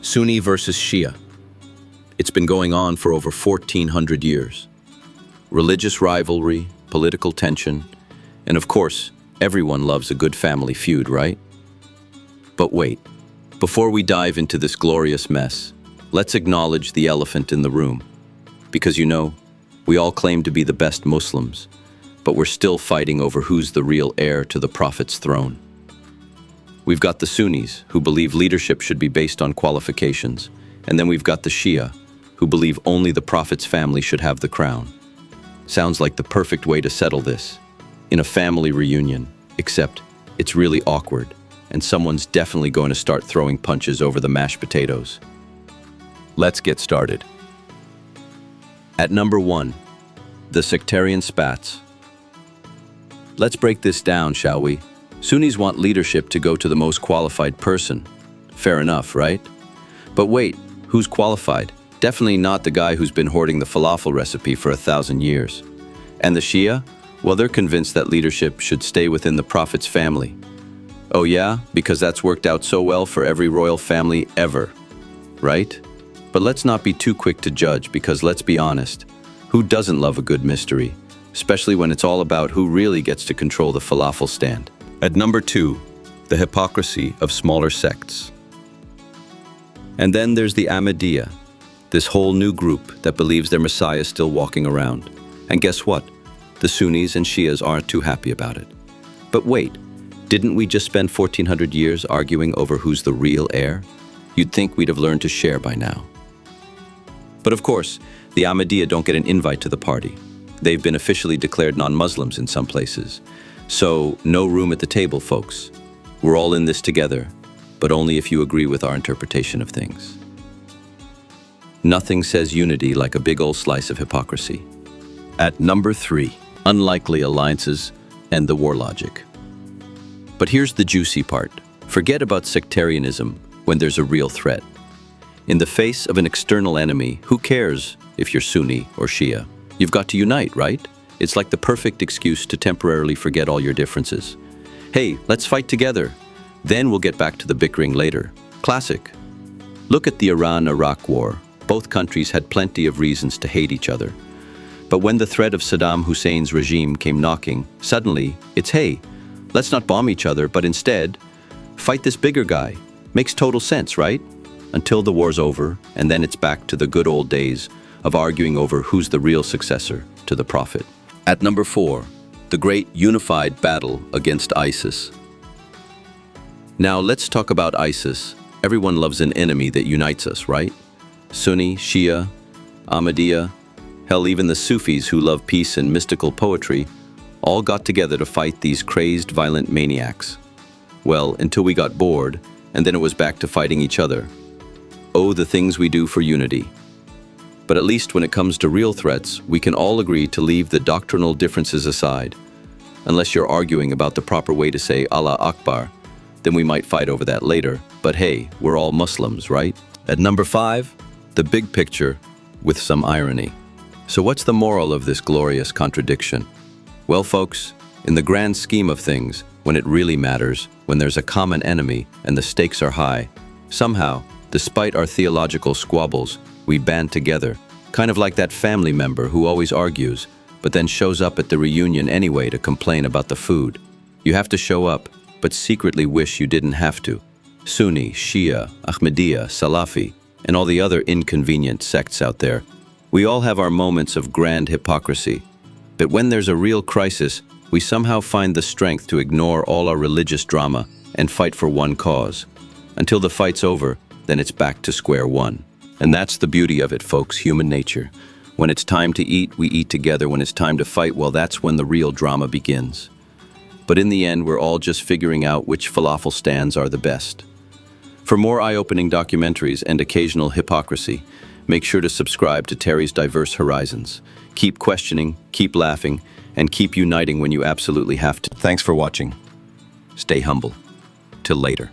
Sunni versus Shia. It's been going on for over 1,400 years. Religious rivalry, political tension, and of course, everyone loves a good family feud, right? But wait, before we dive into this glorious mess, let's acknowledge the elephant in the room. Because we all claim to be the best Muslims, but we're still fighting over who's the real heir to the Prophet's throne. We've got the Sunnis, who believe leadership should be based on qualifications, and then we've got the Shia, who believe only the Prophet's family should have the crown. Sounds like the perfect way to settle this, in a family reunion, except it's really awkward, and someone's definitely going to start throwing punches over the mashed potatoes. Let's get started. At number 1, the sectarian spats. Let's break this down, shall we? Sunnis want leadership to go to the most qualified person. Fair enough, right? But wait, who's qualified? Definitely not the guy who's been hoarding the falafel recipe for 1,000 years. And the Shia? Well, they're convinced that leadership should stay within the Prophet's family. Oh yeah? Because that's worked out so well for every royal family ever, right? But let's not be too quick to judge, because let's be honest, who doesn't love a good mystery? Especially when it's all about who really gets to control the falafel stand. At number 2, the hypocrisy of smaller sects. And then there's the Ahmadiyya, this whole new group that believes their Messiah is still walking around. And guess what? The Sunnis and Shias aren't too happy about it. But wait, didn't we just spend 1,400 years arguing over who's the real heir? You'd think we'd have learned to share by now. But of course, the Ahmadiyya don't get an invite to the party. They've been officially declared non-Muslims in some places. So, no room at the table, folks. We're all in this together, but only if you agree with our interpretation of things. Nothing says unity like a big old slice of hypocrisy. At number 3, unlikely alliances and the war logic. But here's the juicy part. Forget about sectarianism when there's a real threat. In the face of an external enemy, who cares if you're Sunni or Shia? You've got to unite, right? It's like the perfect excuse to temporarily forget all your differences. Hey, let's fight together. Then we'll get back to the bickering later. Classic. Look at the Iran-Iraq war. Both countries had plenty of reasons to hate each other. But when the threat of Saddam Hussein's regime came knocking, suddenly it's, hey, let's not bomb each other, but instead, fight this bigger guy. Makes total sense, right? Until the war's over, and then it's back to the good old days of arguing over who's the real successor to the Prophet. At number 4, the great unified battle against ISIS. Now let's talk about ISIS. Everyone loves an enemy that unites us, right? Sunni, Shia, Ahmadiyya, hell, even the Sufis who love peace and mystical poetry all got together to fight these crazed, violent maniacs. Well, until we got bored, and then it was back to fighting each other. Oh, the things we do for unity. But at least when it comes to real threats, we can all agree to leave the doctrinal differences aside. Unless you're arguing about the proper way to say Allah Akbar, then we might fight over that later. But hey, we're all Muslims, right? At number 5, the big picture with some irony. So what's the moral of this glorious contradiction? Well, folks, in the grand scheme of things, when it really matters, when there's a common enemy and the stakes are high, somehow, despite our theological squabbles, we band together, kind of like that family member who always argues, but then shows up at the reunion anyway to complain about the food. You have to show up, but secretly wish you didn't have to. Sunni, Shia, Ahmadiyya, Salafi, and all the other inconvenient sects out there. We all have our moments of grand hypocrisy. But when there's a real crisis, we somehow find the strength to ignore all our religious drama and fight for one cause. Until the fight's over, then it's back to square one. And that's the beauty of it, folks, human nature. When it's time to eat, we eat together. When it's time to fight, well, that's when the real drama begins. But in the end, we're all just figuring out which falafel stands are the best. For more eye-opening documentaries and occasional hypocrisy, make sure to subscribe to Terry's Diverse Horizons. Keep questioning, keep laughing, and keep uniting when you absolutely have to. Thanks for watching. Stay humble. Till later.